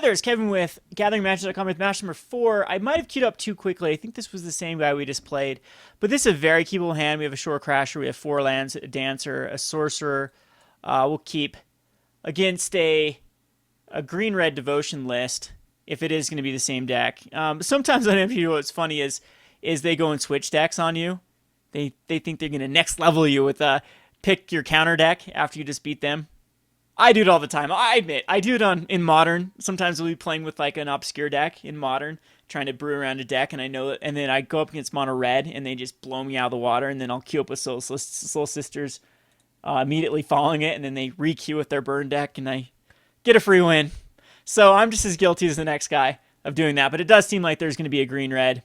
there, it's Kevin with GatheringMatches.com with match number 4. I might have queued up too quickly. I think this was the same guy we just played. But this is a very keepable hand. We have a Shorecrasher, we have 4 lands, a Dancer, a Sorcerer. We'll keep against a green-red Devotion list if it is going to be the same deck. Sometimes on MTG what's funny is they go and switch decks on you. They think they're going to next level you with pick your counter deck after you just beat them. I do it all the time. I admit, I do it in Modern. Sometimes we'll be playing with like an obscure deck in Modern, trying to brew around a deck, and I know it, and then I go up against Mono Red, and they just blow me out of the water, and then I'll queue up with Soul Sisters, immediately following it, and then they re-queue with their burn deck, and I get a free win. So I'm just as guilty as the next guy of doing that, but it does seem like there's going to be a green-red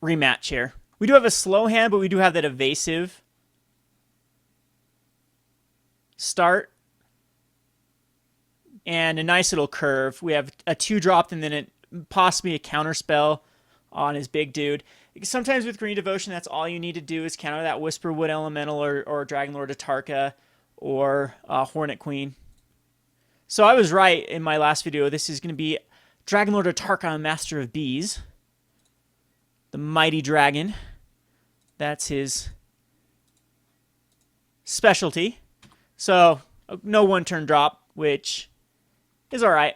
rematch here. We do have a slow hand, but we do have that evasive start. And a nice little curve. We have a 2-drop and then possibly a counter spell on his big dude. Sometimes with Green Devotion, that's all you need to do is counter that Whisperwood Elemental or Dragonlord Atarka or Hornet Queen. So I was right in my last video. This is going to be Dragonlord Atarka, Master of Bees. The Mighty Dragon. That's his specialty. So, no one-turn drop, which is alright.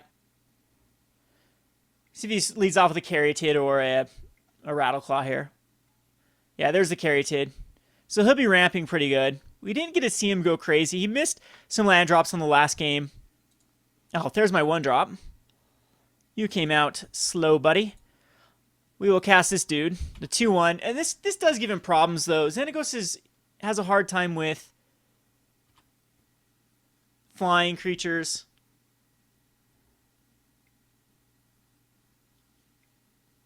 See if he leads off with a Caryatid or a Rattleclaw here. Yeah, there's the Caryatid. So he'll be ramping pretty good. We didn't get to see him go crazy. He missed some land drops on the last game. Oh, there's my 1-drop. You came out slow, buddy. We will cast this dude, the 2-1. And this does give him problems, though. Xenagos has a hard time with flying creatures.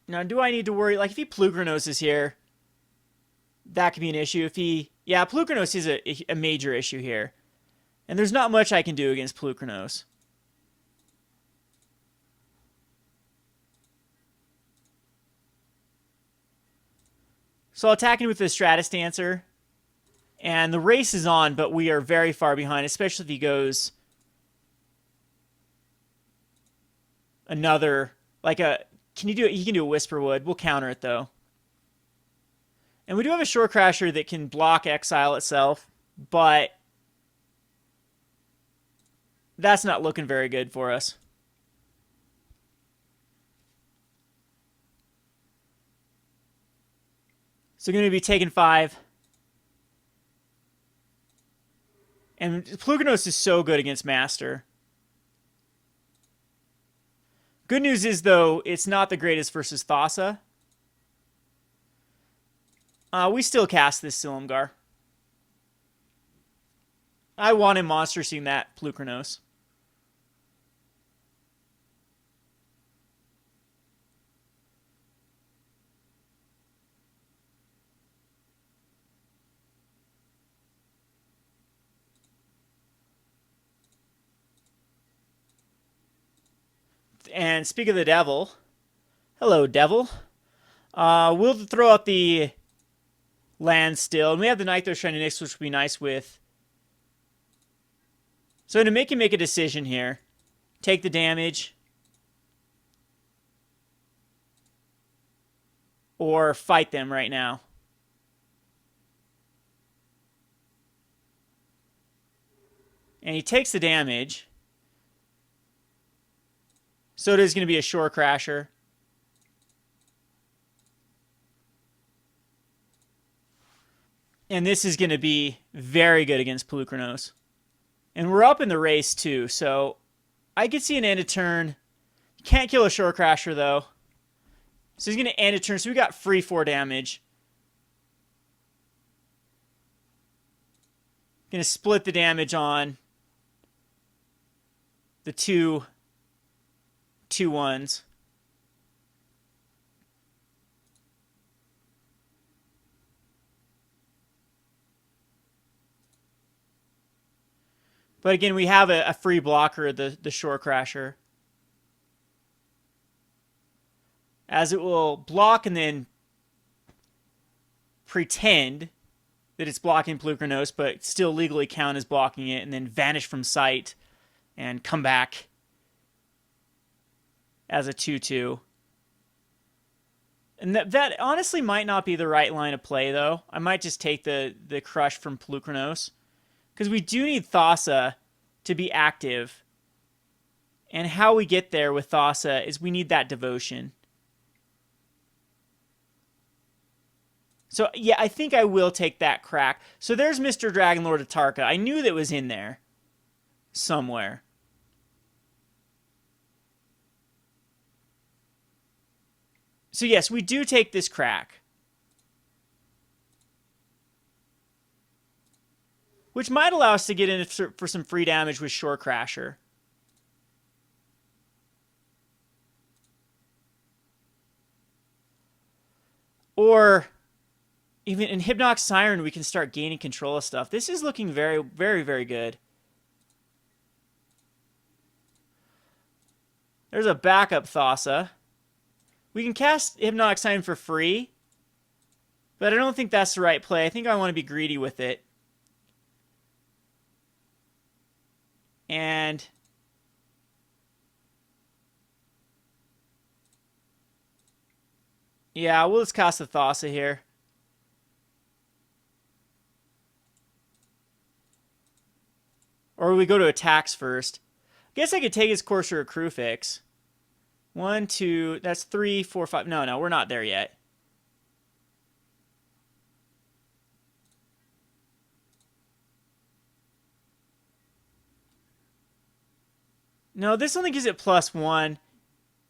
Now, do I need to worry? Like, if he Plukernos is here, that could be an issue. Yeah, Plukernos is a major issue here. And there's not much I can do against Plukernos. So attacking with the Stratus Dancer. And the race is on, but we are very far behind, especially if he goes another, like a, can you do it? He can do a Whisperwood. We'll counter it, though. And we do have a Shorecrasher that can block Exile itself, but that's not looking very good for us. So going to be taking 5. And Plukernos is so good against Master. Good news is, though, it's not the greatest versus Thassa. We still cast this Silumgar. I want him monster seeing that Plukernos. And speak of the devil, hello, devil. We'll throw out the land still, and we have the Nykthos Shiny Nix, which would be nice with. So to make him make a decision here, take the damage, or fight them right now. And he takes the damage. So it is going to be a Shorecrasher. And this is going to be very good against Plukernos. And we're up in the race, too. So I could see an end of turn. Can't kill a Shorecrasher, though. So he's going to end a turn. So we got free 4 damage. Going to split the damage on the 2/1s. But again, we have a free blocker, the Shorecrasher. As it will block and then pretend that it's blocking Polukranos, but still legally count as blocking it, and then vanish from sight and come back as a 2/2. And that honestly might not be the right line of play, though. I might just take the crush from Polukranos, because we do need Thassa to be active. And how we get there with Thassa is we need that devotion. So, yeah, I think I will take that crack. So there's Mr. Dragonlord of Tarka. I knew that was in there somewhere. So, yes, we do take this crack. Which might allow us to get in for some free damage with Shorecrasher. Or even in Hypnotic Siren, we can start gaining control of stuff. This is looking very, very, very good. There's a backup Thassa. We can cast Hypnotic Siren for free, but I don't think that's the right play. I think I want to be greedy with it. And yeah, we'll just cast the Thassa here. Or we go to attacks first. I guess I could take his Courser of Crufix. 1, 2, that's 3, 4, 5. No, we're not there yet. No, this only gives it +1.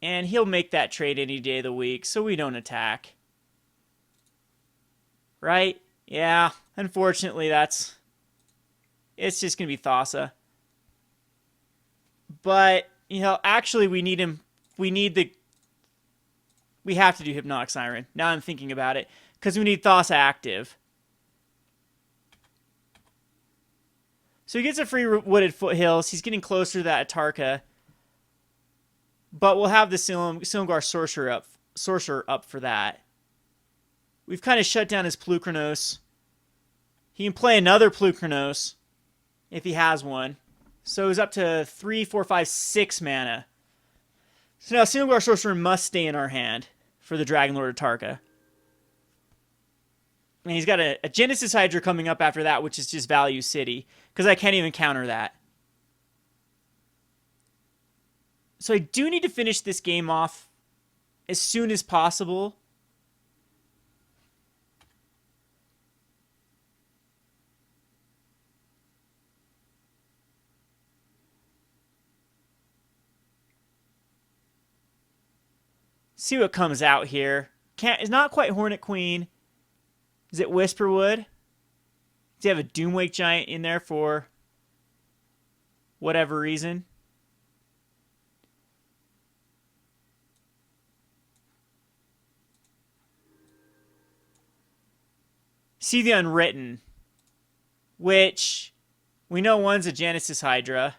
And he'll make that trade any day of the week, so we don't attack. Right? Yeah. Unfortunately, it's just going to be Thassa. But, actually we need him. We have to do Hypnotic Siren. Now I'm thinking about it. Because we need Thassa active. So he gets a free Wooded Foothills. He's getting closer to that Atarka. But we'll have the Silumgar Sorcerer up for that. We've kind of shut down his Polukranos. He can play another Polukranos if he has one. So he's up to 3, 4, 5, 6 mana. So now Silumgar Sorcerer must stay in our hand for the Dragonlord of Tarka. And he's got a Genesis Hydra coming up after that, which is just Value City. Because I can't even counter that. So I do need to finish this game off as soon as possible. See what comes out here. It's not quite Hornet Queen. Is it Whisperwood? Does he have a Doomwake Giant in there for whatever reason? See the Unwritten, which we know one's a Genesis Hydra.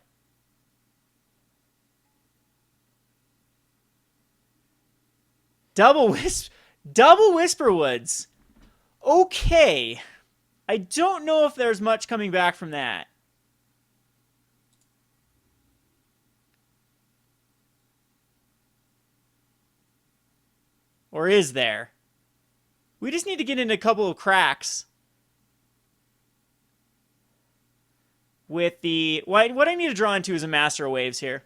Double Whisperwoods. Okay. I don't know if there's much coming back from that. Or is there? We just need to get into a couple of cracks with the... What I need to draw into is a Master of Waves here.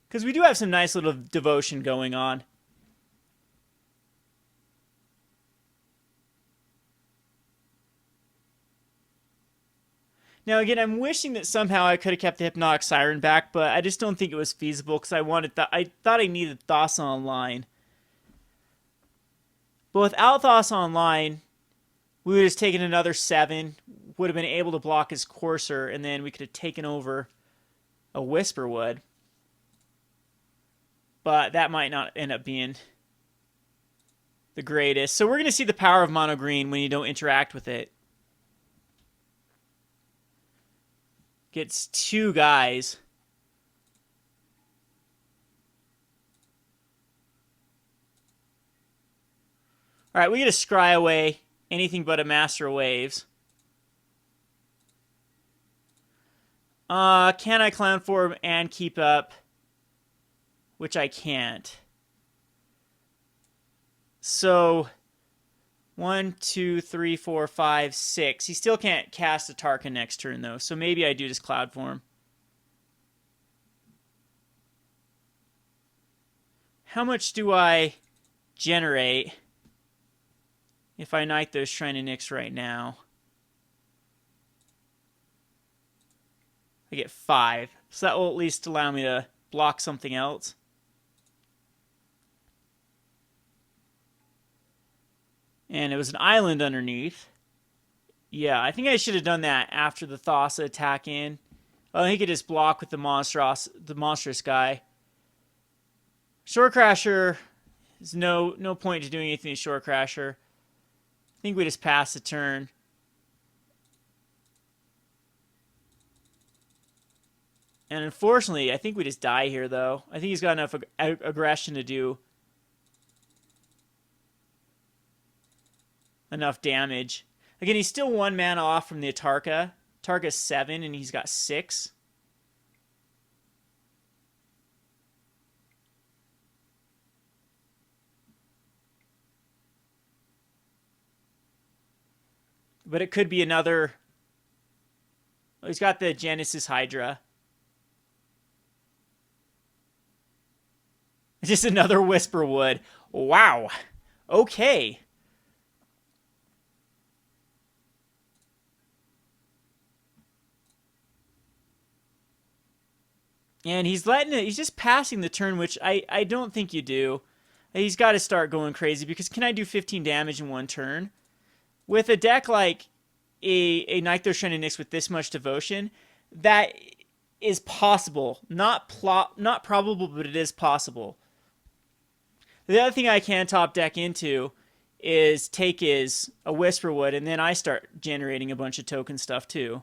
Because we do have some nice little devotion going on. Now, again, I'm wishing that somehow I could have kept the Hypnotic Siren back, but I just don't think it was feasible because I thought I needed Thassa online. But without Thassa online, we would have just taken another 7, would have been able to block his Courser, and then we could have taken over a Whisperwood. But that might not end up being the greatest. So we're going to see the power of mono green when you don't interact with it. Gets 2 guys. All right, we get a Scry away anything but a Master of Waves. Can I Cloudform and keep up? Which I can't. So 1, 2, 3, 4, 5, 6. He still can't cast a Tarka next turn though, so maybe I do just Cloudform. How much do I generate if I Nykthos Shrine of Nyx right now? I get 5. So that will at least allow me to block something else. And it was an island underneath. Yeah, I think I should have done that after the Thassa attack in. Oh, he could just block with the monstrous guy. Shorecrasher, there's no point to doing anything to Shorecrasher. I think we just pass the turn. And unfortunately, I think we just die here, though. I think he's got enough aggression to do enough damage. Again, he's still 1 mana off from the Tarka. Tarka's 7, and he's got 6. But it could be another... Oh, he's got the Genesis Hydra. Just another Whisperwood. Wow. Okay. And he's just passing the turn, which I don't think you do. He's got to start going crazy, because can I do 15 damage in 1 turn? With a deck like a Nykthos Shrine of Nyx with this much devotion, that is possible. Not probable, but it is possible. The other thing I can top deck into is take a Whisperwood, and then I start generating a bunch of token stuff too.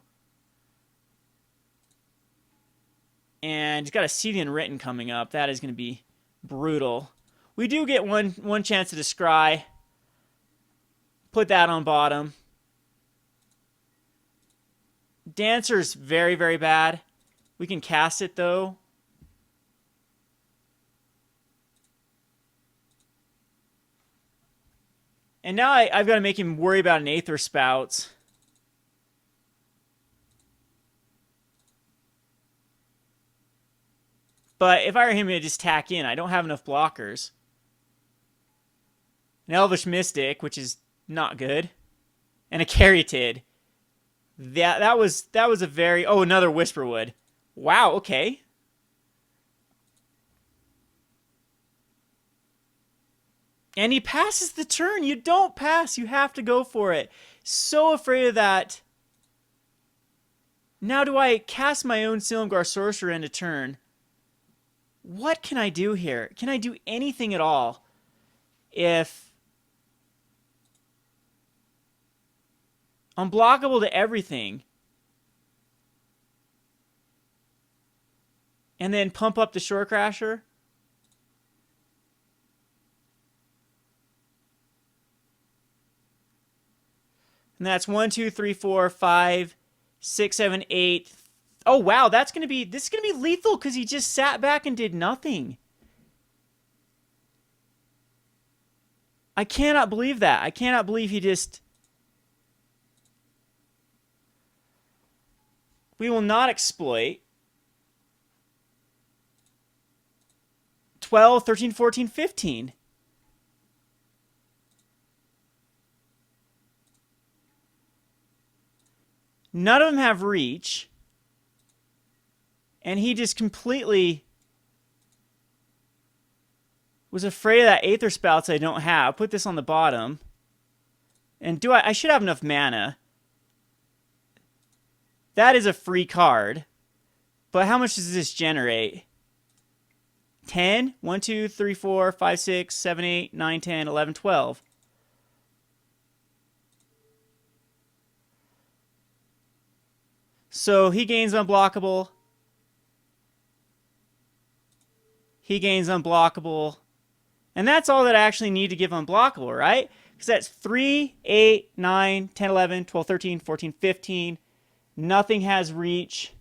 And he's got a Scythian Written coming up. That is going to be brutal. We do get one chance to descry. Put that on bottom. Dancer's very, very bad. We can cast it though. And now I've got to make him worry about an Aether Spouts. But if I were him to just tack in, I don't have enough blockers. An Elvish Mystic, which is not good. And a Caryatid. That was a very... Oh, another Whisperwood. Wow, okay. And he passes the turn. You don't pass. You have to go for it. So afraid of that. Now do I cast my own Silumgar Sorcerer into turn? What can I do here? Can I do anything at all? If... Unblockable to everything. And then pump up the Shorecrasher? And that's 1, 2, 3, 4, 5, 6, 7, 8. Oh wow, this is gonna be lethal because he just sat back and did nothing. I cannot believe that. I cannot believe he just... We will not exploit. 12, 13, 14, 15. None of them have reach. And he just completely was afraid of that Aether Spouts I don't have. Put this on the bottom. And I should have enough mana. That is a free card. But how much does this generate? 10? 1, 2, 3, 4, 5, 6, 7, 8, 9, 10, 11, 12. So he gains unblockable. He gains unblockable. And that's all that I actually need to give unblockable, right? Because that's 3, 8, 9, 10, 11, 12, 13, 14, 15. Nothing has reach.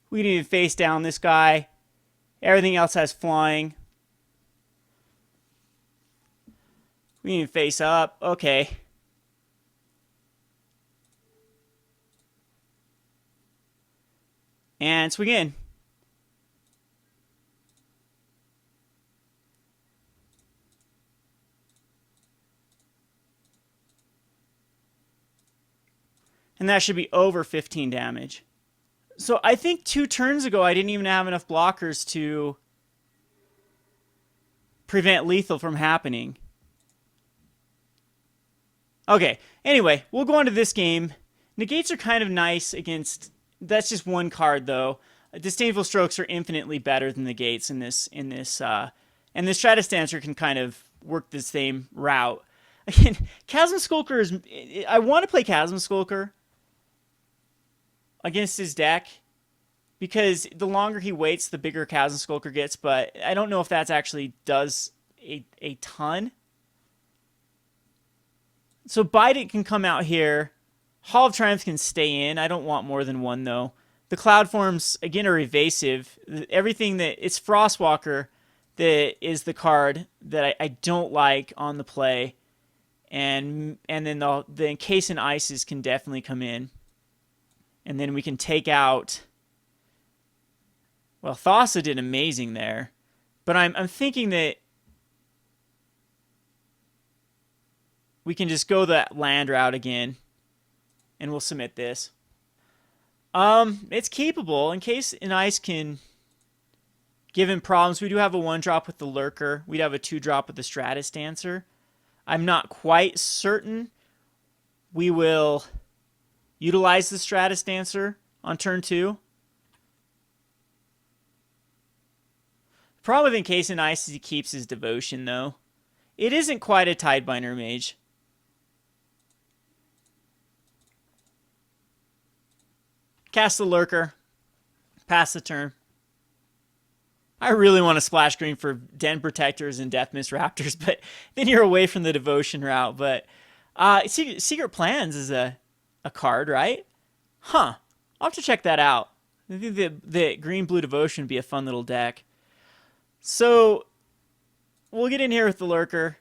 We can even face down this guy. Everything else has flying. We can even face up. Okay. And swing in. And that should be over 15 damage. So I think 2 turns ago I didn't even have enough blockers to prevent lethal from happening. Okay, anyway, we'll go on to this game. Negates are kind of nice against... That's just one card, though. Disdainful Strokes are infinitely better than Negates in this. And the Stratus Dancer can kind of work the same route. Again, Chasm Skulker is... I want to play Chasm Skulker against his deck, because the longer he waits, the bigger Chasm Skulker gets, but I don't know if that actually does a ton. So Bident can come out here. Hall of Triumph can stay in. I don't want more than one, though. The Cloudforms, again, are evasive. Everything that... It's Frostwalker that is the card that I don't like on the play. And then the Encase and Ices can definitely come in. And then we can take out... Well, Thassa did amazing there. But I'm thinking that we can just go that land route again. And we'll submit this. It's capable. Encase and Ice can give him problems. We do have a 1-drop with the Lurker. We'd have a 2-drop with the Stratus Dancer. I'm not quite certain we will utilize the Stratus Dancer on turn 2. The problem with Encase and Ice is he keeps his Devotion, though. It isn't quite a Tidebinder Mage. Cast the Lurker. Pass the turn. I really want to splash green for Den Protectors and Death Mist Raptors, but then you're away from the Devotion route. But Secret Plans is a card, right? Huh. I'll have to check that out. I think the green-blue Devotion would be a fun little deck. So we'll get in here with the Lurker.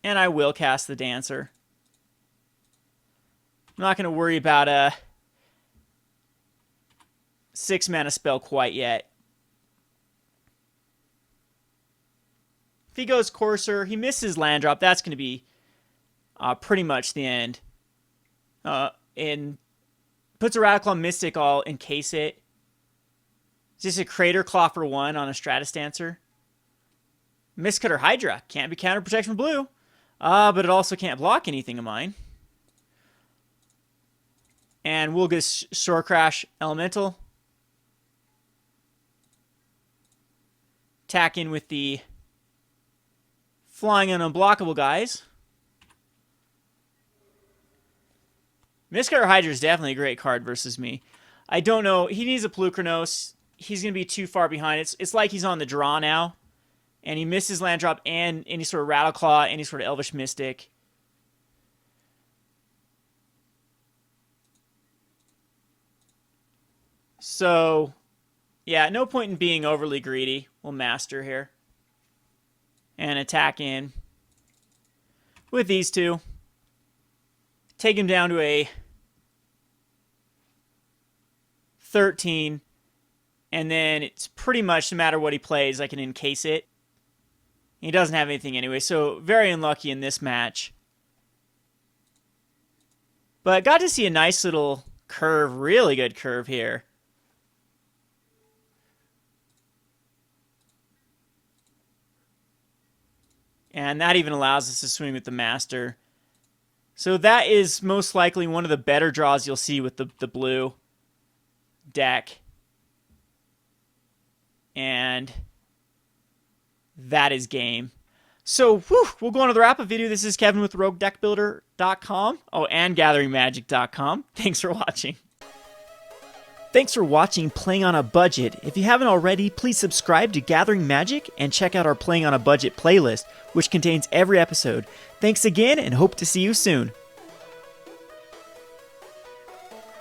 And I will cast the Dancer. I'm not going to worry about a 6-mana spell quite yet. If he goes Courser, he misses land drop. That's going to be pretty much the end. And puts a Radical on Mystic, I'll Encase it. Is this a Crater Claw for 1 on a Stratus Dancer? Mistcutter Hydra. Can't be counter protection from blue. But it also can't block anything of mine. And we'll get Shorecrasher Elemental. Tack in with the flying and unblockable guys. Mistcutter Hydra is definitely a great card versus me. I don't know. He needs a Plukernos. He's going to be too far behind. It's like he's on the draw now. And he misses land drop and any sort of Rattle Claw, any sort of Elvish Mystic. So, yeah, no point in being overly greedy. We'll Master here. And attack in with these two. Take him down to a 13. And then it's pretty much, no matter what he plays, I can Encase it. He doesn't have anything anyway, so very unlucky in this match. But got to see a nice little curve, really good curve here. And that even allows us to swing with the Master. So that is most likely one of the better draws you'll see with the blue deck. And that is game. So, we'll go on to the wrap-up video. This is Kevin with RogueDeckBuilder.com. Oh, and GatheringMagic.com. Thanks for watching. Thanks for watching Playing on a Budget. If you haven't already, please subscribe to Gathering Magic and check out our Playing on a Budget playlist, which contains every episode. Thanks again, and hope to see you soon.